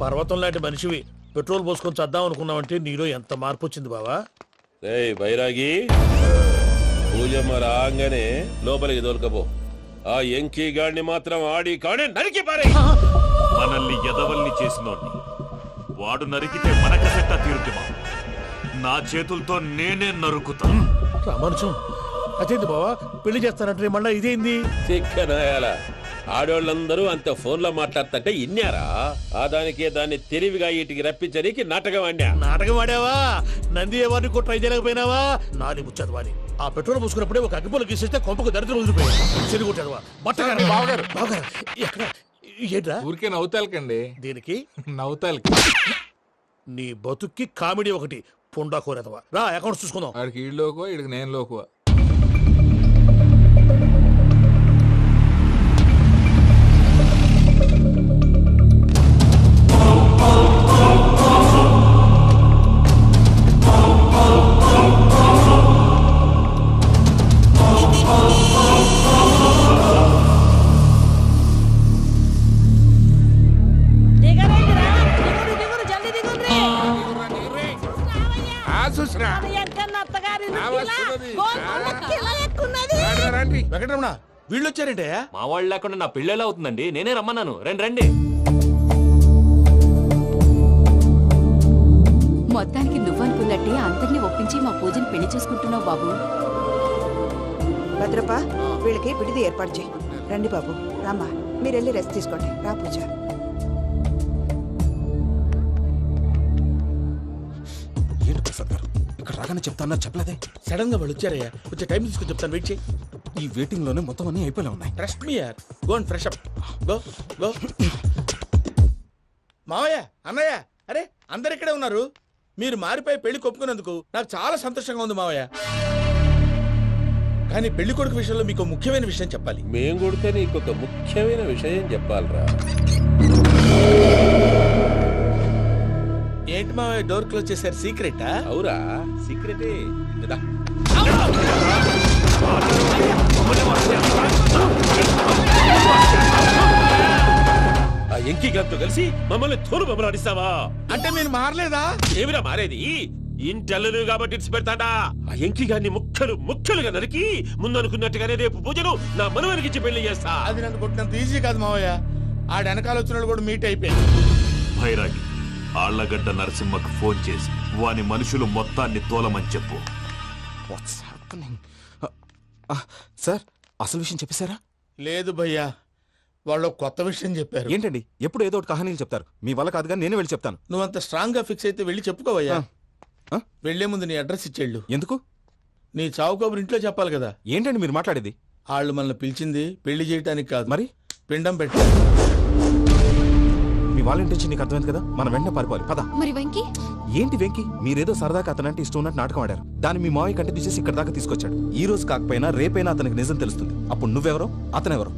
పర్వతం లాంటి మనిషివి పెట్రోల్ పోసుకొని చద్దాం అనుకున్నావంటే నీలో ఎంత మార్పు వచ్చింది బావా. బైరాగి పూజమ్మ రాగానే లోపలికి దొరకపో. ఆ ఎంకీ గాడిని మాత్రం ఆడి కాడే నరికి పారే. మనల్ని ఎదవల్ని చేసినోడ్ని వాడు నరికితే మనకసెట్టా తీరుతుమా? నా చేతులతో నేనే నరుకుతా. రామానుజం అదేంది బావా పెళ్లి చేస్తానంటే మళ్ళా ఇదేంది? చిక్కనాయాల ఆడోళ్ళందరూ అంత ఫోన్ లో మాట్లాడుతుంటే ఇన్నారా? ఆ దానికే దాన్ని తెలివిగా ఇటుకి రప్పించడానికి నాటకం ఆడా. నాటకం ఆడావా? నంది ఎవరిని కూడా ట్రై చేయలేకపోయినావా? నాని ముచ్చదు వాని ఆ పెట్రోల్ పూసుకున్నప్పుడే ఒక అగ్గిపోలు గీసేస్తే కొంపకు దరిద్రం వదిలిపోయాడు. చెరుగుంటాడు బట్టగారు బావగారు బావగారు ఎక్కడ ఏంట్రా? ఊరికే నవ్వుతాలకండి. దీనికి నవ్వుతాలకి నీ బతుక్కి కామెడీ ఒకటి పుండా కోరేదవా. రా అకౌంట్స్ చూసుకుందాం. వాడికి ఈడు లోకువ, ఈడికి నేను లోకువ. వెంకటరమణ వీళ్ళు వచ్చారంటే మా వాళ్ళు లేకుండా నా పెళ్ళేలా అవుతుందండి? నేనే రమ్మన్నాను. రండి రండి. మొత్తానికి నువ్వనుకున్నట్టే అందరినీ ఒప్పించి మా పూజని పెళ్లి చేసుకుంటున్నావు బాబు. భద్రప్ప వీళ్ళకి విడిది ఏర్పాటు చేయి. రండి బాబు రామ్మా, మీరు వెళ్ళి రెస్ట్ తీసుకోండి. రా పూజ. ఏంటి ప్రసాద్ గారు ఇక్కడ రాగానే చెప్తాను చెప్పలేదే? సడన్ గా వాళ్ళు వచ్చారయ్యా. కొంచెం టైం తీసుకొని చెప్తాను, వెయిట్ చేయి. ఈ వెయిటింగ్ లోనే మొత్తం అన్ని అయిపోయి ఉన్నాయి. ట్రస్ట్ మీ యార్. Go and fresh up. Go go. మావయ్య అన్నయ్య అరే అందరు ఇక్కడే ఉన్నారు. మీరు మారిపోయి పెళ్లి కొప్పుకున్నందుకు నాకు చాలా సంతోషంగా ఉంది మావయ్య. కానీ పెళ్లి కొడుకు విషయంలో మీకు ముఖ్యమైన విషయం చెప్పాలి. మేం కొడితే నీకొక ముఖ్యమైన విషయం చెప్పాలరా. ఏంటి మావయ్య డోర్ క్లోజ్ చేశారు? సీక్రెటా? అవురా సీక్రెటే. ఆ ఎంకీ గారితో కలిసి మమ్మల్ని తోలు బొమ్మలాడిస్తావా? అంటే మీరు మారలేదా? ఏమిరా మారేది? ఇంటల్లు కాబట్టి ఇడిచి పెడతాడా? ఆ ఎంకీ గారిని ముక్కలుగా నరికి ముందనుకున్నట్టుగానే రేపు పూజను నా మనవనికిచ్చి పెళ్లి చేస్తా. అది నన్ను కొట్టినంత ఈజీ కాదు మావయ్య. ఆడ వెనకాల వచ్చిన కూడా మీట్ అయిపోయింది. భైరాగి ఆళ్లగడ్డ నరసింహకు ఫోన్ చేసి వాని మనుషులు మొత్తాన్ని తోలమని చెప్పు. సార్ అసలు విషయం చెప్పేశారా? లేదు భయ్యా, వాళ్ళు కొత్త విషయం చెప్పారు. ఏంటండి ఎప్పుడు ఏదో ఒకటి కహానీలు చెప్తారు. మీ వల్ల కాదుగా నేనే వెళ్ళి చెప్తాను. నువ్వంత స్ట్రాంగ్ గా ఫిక్స్ అయితే వెళ్ళి చెప్పుకోవయ్యా. వెళ్లే ముందు నీ అడ్రస్ ఇచ్చేళ్ళు. ఎందుకు? నీ చావు కబురు ఇంట్లో చెప్పాలి కదా. ఏంటండి మీరు మాట్లాడేది? వాళ్ళు మనల్ని పిలిచింది పెళ్లి చేయడానికి కాదు, మరి పిండం పెట్టారు. మీ వాళ్ళ ఇంటి నీకు అర్థమైంది కదా. మనం వెంటనే పారిపోవాలి. పద. మరి వెంకీ? ఏంటి వెంకీ? మీరేదో సరదాగా అతనంటే ఇష్టం ఉన్నట్టు నాటకం ఆడారు. దాన్ని మీ మావయ్య కంటే తీసేసి ఇక్కడ దాకా తీసుకొచ్చాడు. ఈ రోజు కాకపోయినా రేపైనా అతనికి నిజం తెలుస్తుంది. అప్పుడు నువ్వెవరో అతనెవరో.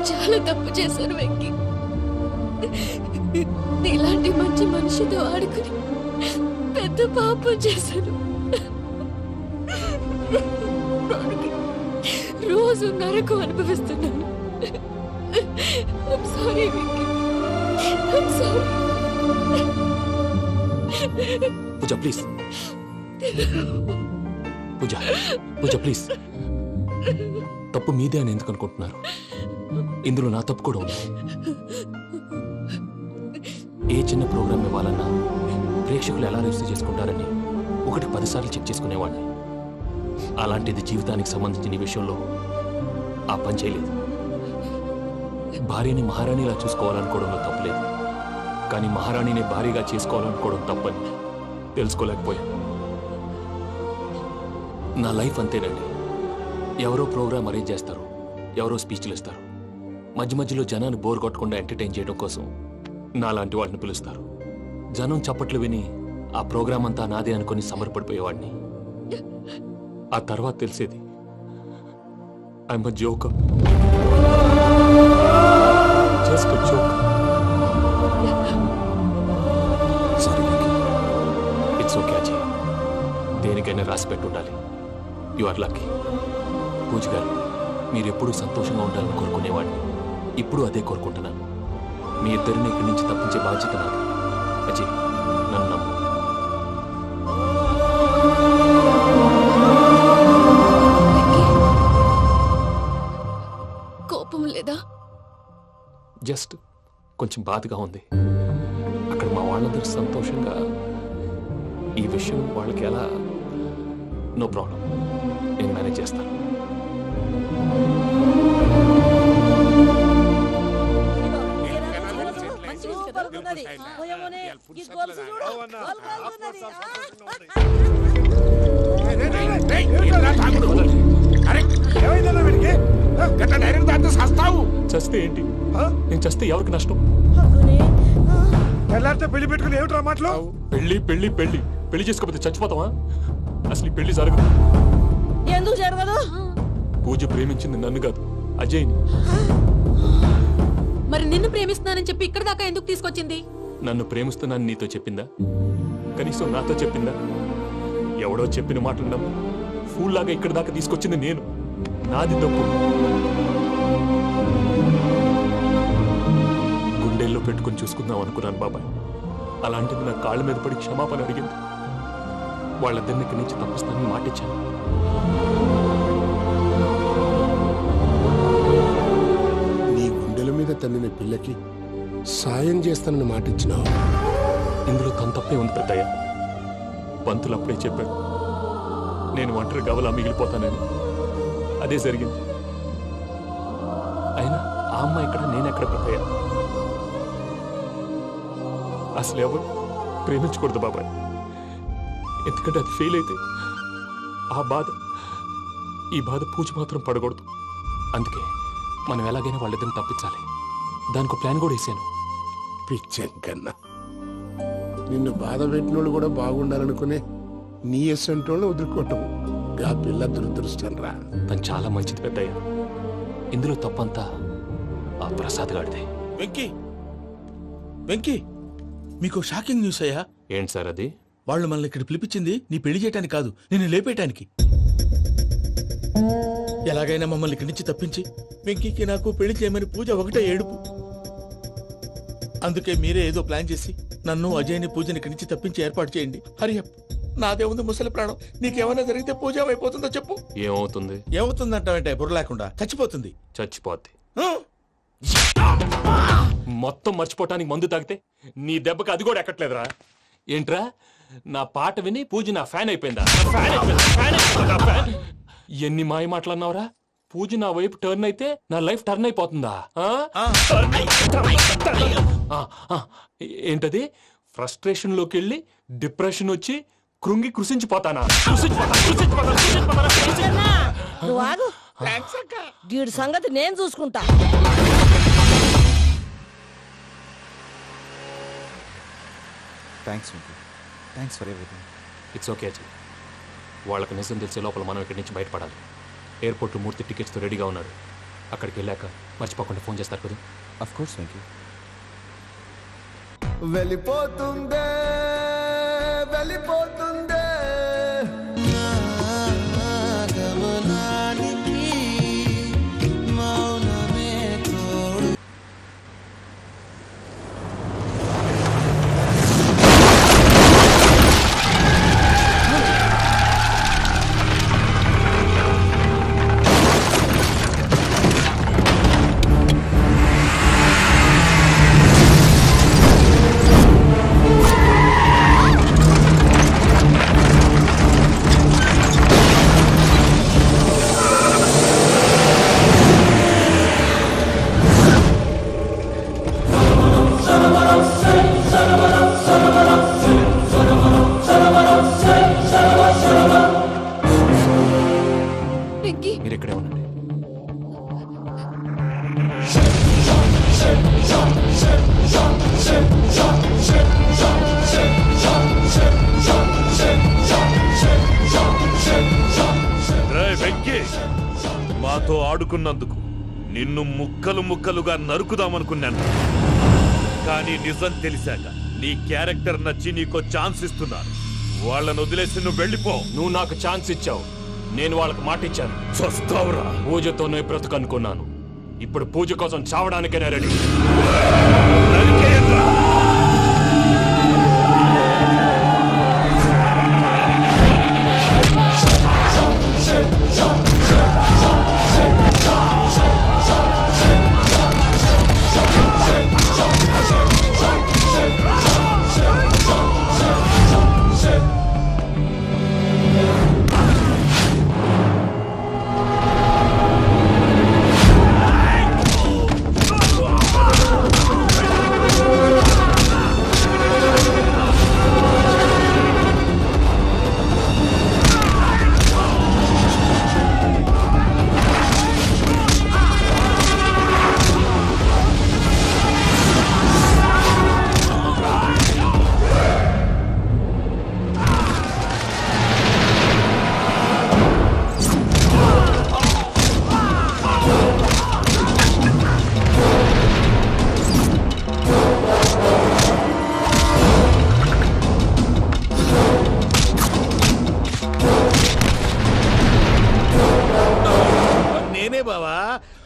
చాలా తప్పు చేశాను వెంకీ. ఇలాంటి మంచి మనిషితో ఆడుకుని పెద్ద పాపం చేశాను. రోజు నరకం అనుభవిస్తున్నాను. I'm sorry, Venky. I'm sorry. Pooja please. Pooja please. తప్పు మీదే అని ఎందుకు అనుకుంటున్నారు? ఇందులో నా తప్పు కూడా ఉంది. ఏ చిన్న ప్రోగ్రామ్ ఇవ్వాలన్నా ప్రేక్షకులు ఎలా రిసీవ్ చేసుకుంటారని 1-10 సార్లు చెక్ చేసుకునేవాడిని. అలాంటిది జీవితానికి సంబంధించిన విషయంలో ఆ పని చేయలేదు. భార్యని మహారాణిలా చూసుకోవాలనుకోవడంలో తప్పులేదు, కానీ మహారాణిని భార్యగా చేసుకోవాలనుకోవడం తప్పని తెలుసుకోలేకపోయాను. నా లైఫ్ అంతేనండి. ఎవరో ప్రోగ్రామ్ అరేంజ్ చేస్తారు, ఎవరో స్పీచ్లు ఇస్తారు. మధ్య మధ్యలో జనాన్ని బోర్ కొట్టకుండా ఎంటర్టైన్ చేయడం కోసం నాలాంటి వాడిని పిలుస్తారు. జనం చప్పట్లు విని ఆ ప్రోగ్రామ్ అంతా నాదే అనుకుని సమర్పడిపోయేవాడిని. ఆ తర్వాత తెలిసేది I'm a joker. Just a joker. It's okay Ajay. దేనికైనా రాసి పెట్టి ఉండాలి. You are lucky. పూజ గారు, మీరు ఎప్పుడూ సంతోషంగా ఉండాలని కోరుకునేవాడిని. ఇప్పుడు అదే కోరుకుంటున్నాను. మీ ఇద్దరిని ఇక్కడి నుంచి తప్పించే బాధ్యత నాది. అజయ్, నన్ను నమ్ము. కోపం లేదా? జస్ట్ కొంచెం బాధగా ఉంది. అక్కడ మా వాళ్ళందరూ సంతోషంగా ఈ విషయం వాళ్ళకి ఎలా. నో ప్రాబ్లం, నేను మేనేజ్ చేస్తాను. చస్తే ఏంటి? నేను చస్తే ఎవరికి నష్టం? పెళ్లి పెట్టుకుని ఏమిట్రా మాటలు? పెళ్లి పెళ్లి పెళ్లి పెళ్లి చేసుకోకపోతే చచ్చిపోతావా? అసలు ఈ పెళ్లి జరగదు. ఎందుకు జరగదు? పూజ ప్రేమించింది నన్ను కాదు, అజయ్ని. మరి నిన్ను ప్రేమిస్తున్నానని చెప్పి ఇక్కడ దాకా ఎందుకు తీసుకొచ్చింది? నన్ను ప్రేమిస్తున్నాను నీతో చెప్పిందా? కనీసం నాతో చెప్పిందా? ఎవడో చెప్పిన మాటలు నమ్ము ఫూల్ లాగా ఇక్కడ దాకా తీసుకొచ్చింది నేను. నాది తప్పు. గుండెల్లో పెట్టుకుని చూసుకుందాం అనుకున్నాను బాబాయ్. అలాంటిది నా కాళ్ళ మీద పడి క్షమాపణ అడిగింది. వాళ్ళిద్దరిని ఇక్కడి నుంచి తప్పిస్తానని మాటిచ్చాను. నీ గుండెల మీద తన్నిన పిల్లకి సాయం చేస్తానని మాటిచ్చినావు. ఇందులో తన తప్పే ఉంది పెద్దయ్య. పంతులు అప్పుడే చెప్పాడు నేను ఒంటరి గవలా మిగిలిపోతానని. అదే జరిగింది. అయినా ఆ అమ్మాయి ఎక్కడ, నేనెక్కడ పెద్దయ్య? అసలు ఎవరు ప్రేమించకూడదు బాబాయ్. ఎందుకంటే అది ఫెయిల్ అయితే ఆ బాధ, ఈ బాధ పూజ మాత్రం పడకూడదు. అందుకే మనం ఎలాగైనా వాళ్ళిద్దరిని తప్పించాలి. దానికి ప్లాన్ కూడా వేసాను. పిచ్చంకన్నా నిన్ను బాధ పెట్టినోళ్ళు కూడా బాగుండాలనుకునే నీ ఎస్సంటోళ్ళు వదులుకోవటం ఆ పిల్ల దురదృష్టం రా. తను చాలా మంచిది పెద్దయ్య. ఇందులో తప్పంతా ఆ ప్రసాద్ గాడిదే. వెంకీ, వెంకీ, మీకు షాకింగ్ న్యూస్ అయ్యా. ఏంటి సార్ అది? వాళ్ళు మనల్ని ఇక్కడ పిలిపించింది నీ పెళ్లి చేయటానికి కాదు, నిన్ను లేపేయటానికి. ఎలాగైనా మమ్మల్ని ఇక్కడి నుంచి తప్పించి వెంకీకి నాకు పెళ్లి చేయమని పూజ ఒకటే ఏడుపు. అందుకే మీరే ఏదో ప్లాన్ చేసి నన్ను అజయ్ని పూజని ఇక్కడి నుంచి తప్పించి ఏర్పాటు చేయండి. హరియప్. నాదే ఉంది ముసలి ప్రాణం. నీకేమైనా జరిగితే పూజ అయిపోతుందో చెప్పు. ఏమవుతుంది? ఏమవుతుందంటావంటే బుర్ర లేకుండా చచ్చిపోతుంది. చచ్చిపోద్ది. ఆ? మొత్తం మర్చిపోవటానికి మందు తాగితే నీ దెబ్బకి అది కూడా ఎక్కట్లేదురా. ఏంట్రా, నా పాట విని పూజ నా ఫ్యాన్ అయిపోయిందా? ఎన్ని మాయ మాటలన్నావురా? పూజ నా వైపు టర్న్ అయితే నా లైఫ్ టర్న్ అయిపోతుందా? ఏంటది? ఫ్రస్ట్రేషన్ లోకి వెళ్ళి డిప్రెషన్ వచ్చి కృంగి కృషించిపోతానా? నువ్వు ఆగు. వీడి సంగతి నేను చూసుకుంటా. Thanks for everything. It's okay Ajay. వాళ్ళకి నిజం తెలిసే లోపల మనం ఇక్కడి నుంచి బయటపడాలి. ఎయిర్పోర్ట్లో మూర్తి టికెట్స్తో రెడీగా ఉన్నాడు. అక్కడికి వెళ్ళాక మర్చిపోకుండా ఫోన్ చేస్తారు కదా. Of course Venky. వెళ్ళిపోతుందే వెళ్ళిపోతుందే గమనానికి మౌనమే తోడు. మీరు ఇక్కడే ఉండండి. రేయ్ వెంకీ, మాతో ఆడుకున్నందుకు నిన్ను ముక్కలు ముక్కలుగా నరుకుదామనుకున్నాను. కానీ నిజం తెలిసాక నీ క్యారెక్టర్ నచ్చి నీకో ఛాన్స్ ఇస్తున్నాను. వాళ్ళను వదిలేసి నువ్వు వెళ్ళిపో. నువ్వు నాకు ఛాన్స్ ఇచ్చావు, నేను వాళ్ళకి మాట ఇచ్చాను. చస్తావురా. పూజతోనే బ్రతుకనుకున్నాను, ఇప్పుడు పూజ కోసం చావడానికైనా రెడీ. నరికేయండ్రా.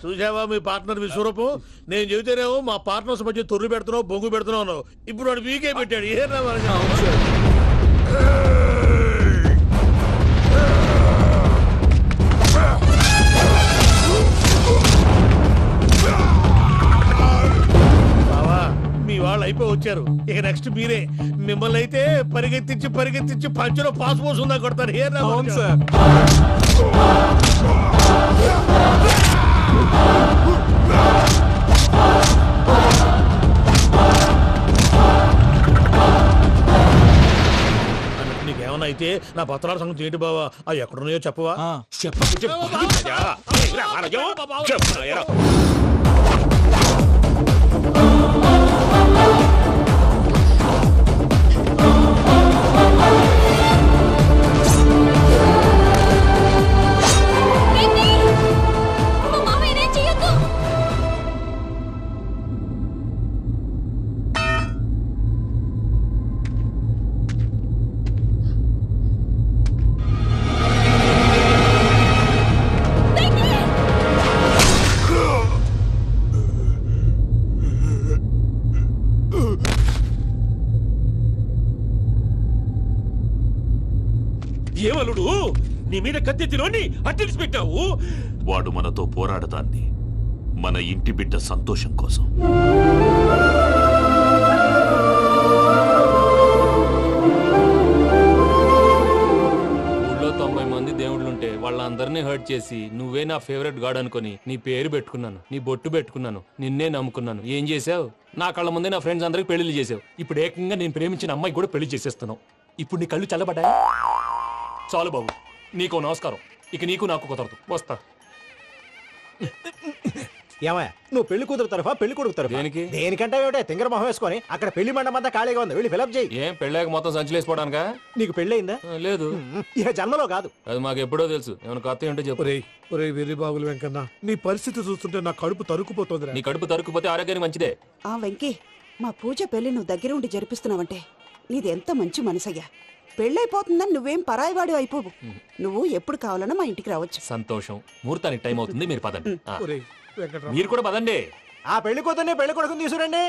చూసావా మీ పార్ట్నర్ విశ్వరూపం? నేను చెబితేనేమో మా పార్ట్నర్స్ మధ్య తొర్రు పెడుతున్నావు, బొంగు పెడుతున్నావు. ఇప్పుడు వాడు వీకే పెట్టాడు. ఏనా బావా, మీ వాళ్ళు అయిపోయి వచ్చారు. ఇక నెక్స్ట్ మీరే. మిమ్మల్ని అయితే పరిగెత్తించి పరిగెత్తించి పంచులో పాస్ పోసుందా కొడతారు. ఏనా నీకేమన్నా అయితే నా పత్రాల సంగతి ఏంటి బావా? అవి ఎక్కడున్నాయో చెప్పవా? ఏమలుడు, నీ మీద కత్తెత్తిలోని అట్టెలిసి పెట్టావు. వాడు మనతో పోరాడతాన్ని మన ఇంటి బిడ్డ సంతోషం కోసం. ఊళ్ళో 90 మంది దేవుళ్ళుంటే వాళ్ళందరినీ హర్ట్ చేసి నువ్వే నా ఫేవరెట్ గాడ్ అనుకుని నీ పేరు పెట్టుకున్నాను, నీ బొట్టు పెట్టుకున్నాను, నిన్నే నమ్ముకున్నాను. ఏం చేసావు? నా కళ్ళ ముందే నా ఫ్రెండ్స్ అందరికి పెళ్లి చేసావు. ఇప్పుడు ఏకంగా నేను ప్రేమించిన అమ్మాయి కూడా పెళ్లి చేసేస్తున్నావు. ఇప్పుడు నీ కళ్ళు చల్లబడ్డాయి. చాలు బాబు, నీకో నమస్కారం. ఇక నీకు నాకు కుదరదు. వస్తా. ఏమయ్య, నువ్వు పెళ్లి కూతురు తరఫా పెళ్లి కొడుకు తరఫా? దేనికి? దేనికంటే ఏమిటే తింగర మొహం వేసుకొని అక్కడ పెళ్లి మండపం అంతా ఖాళీగా ఉంది, వెళ్ళి ఫిలప్ చేయి. ఏం పెళ్ళాక మొత్తం సంచలేసిపోవడానికా? నీకు పెళ్ళయిందా? లేదు. ఇక జన్మలో కాదు. అది మాకు ఎప్పుడో తెలుసు. ఏమైనా కొత్త ఏంటో చెప్పు. ఒరే వెర్రి బాగులు వెంకన్న, నీ పరిస్థితి చూస్తుంటే నా కడుపు తరుక్కుపోతుంది. నీ కడుపు తరుక్కుపోతే ఆరోగ్యానికి మంచిదే. ఆ వెంకీ, మా పూజ పెళ్లి నువ్వు దగ్గర ఉండి జరిపిస్తున్నావంటే నీది ఎంత మంచి మనసయ్యా. పెళ్ళైపోతుందని నువ్వేం పరాయివాడు అయిపోవు. నువ్వు ఎప్పుడు కావాలన్నా మా ఇంటికి రావచ్చు. సంతోషం. ముహూర్తానికి టైం అవుతుంది, మీరు పదండి. మీరు కూడా పదండి. ఆ పెళ్లి కూతుర్ని పెళ్లి కొడుకుని తీసుకురండి.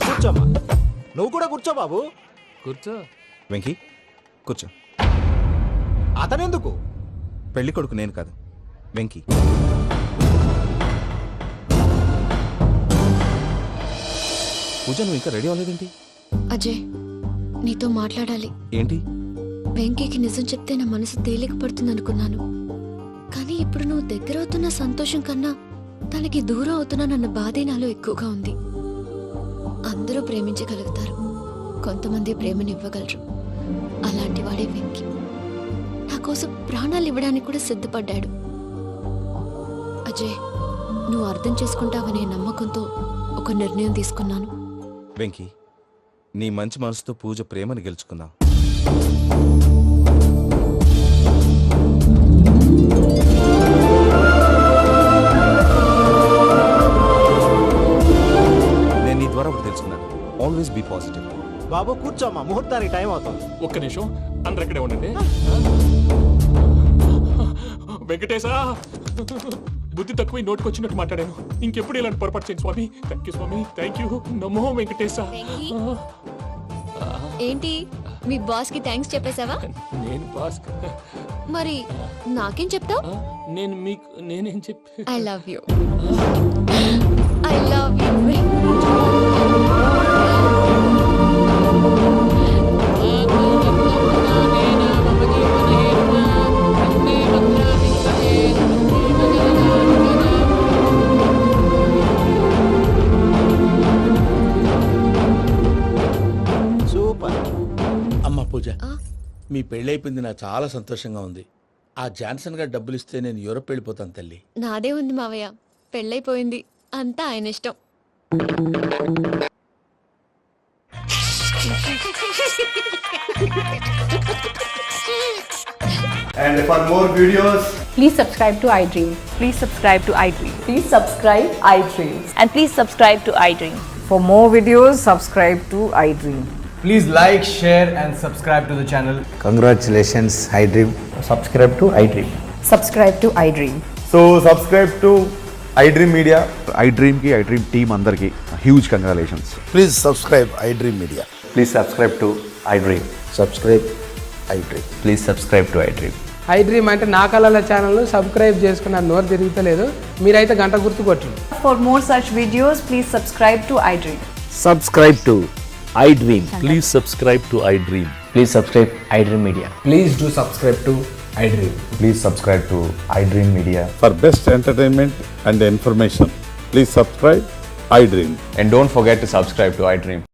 కూర్చోమ్మా. నువ్వు కూడా కూర్చో బాబు. కూర్చో. వెంకీ కూర్చో. అతనెందుకు? పెళ్లి కొడుకు నేను కాదు, వెంకీ. పూజ, నువ్వు ఇంకా రెడీ అవ్వలేదేంటి? అజయ్, నీతో మాట్లాడాలి. ఏంటి? వెంకీకి నిజం చెప్తే నా మనసు తేలిక పడుతుంది అనుకున్నాను. కానీ ఇప్పుడు నువ్వు దగ్గర అవుతున్న సంతోషం కన్నా తనకి దూరం అవుతున్నానన్న బాధే నాలో ఎక్కువగా ఉంది. అందరూ ప్రేమించగలుగుతారు, కొంతమంది ప్రేమనివ్వగలరు. అలాంటి వాడే వెంకీ. నా కోసం ప్రాణాలు ఇవ్వడానికి కూడా సిద్ధపడ్డాడు. అజయ్, నువ్వు అర్థం చేసుకుంటావనే నమ్మకంతో ఒక నిర్ణయం తీసుకున్నాను. వెంకీ, నీ మంచి మనసుతో పూజ ప్రేమని గెలుచుకుందాం. నేను నీ ద్వారా ఒకటి తెలుసుకున్నాను. Always be positive. బాబు కూర్చోమ్మా, ముహూర్తానికి టైం అవుతుంది. ఒక్క నిమిషం, అందరు ఇక్కడే ఉండండి. వెంకటేశా, బుద్ధి తక్కువ నోటికొచ్చినట్టు మాట్లాడాను. ఇంకెప్పుడు ఇలాంటి పొరపాటు చేయండి స్వామి. థ్యాంక్ యూ స్వామి, థ్యాంక్ యూ. నమో వెంకటేశా. ఏంటి మీ బాస్ కి థ్యాంక్స్ చెప్పేశావా? నేను బాస్ మరి నాకేం చెప్తావు? నేను మీకు నేనేం చెప్పి I love you. I love you. Super. అమ్మ పూజ, మీ పెళ్ళైపోయింది నాకు చాలా సంతోషంగా ఉంది. ఆ జాన్సన్ గారు డబ్బులు ఇస్తే నేను యూరోప్ వెళ్ళిపోతాను తల్లి. నాదే ఉంది మావయ్య, పెళ్ళైపోయింది, అంతా ఆయన ఇష్టం. And for more videos, please subscribe to iDream. Please subscribe to iDream. Please subscribe iDream. And please subscribe to iDream. For more videos, subscribe to iDream. please like, share, and subscribe to the channel. Congratulations, iDream. Subscribe to iDream. Subscribe to iDream. So, subscribe to iDream Media. iDream ki iDream team andarki huge congratulations. Please subscribe iDream Media. Please subscribe to iDream. Subscribe iDream. Please subscribe to iDream. iDream అంటే నా కళల channel subscribe చేసుకున్న నోరు తిరుగుతలేదు. మీరైతే గంట గుర్తు కొట్టండి. For more such videos, please subscribe to iDream. Subscribe to iDream. Please subscribe to iDream. Please subscribe iDream Media. Please do subscribe to iDream. Please subscribe to iDream Media. For best entertainment and information, please subscribe iDream. And don't forget to subscribe to iDream.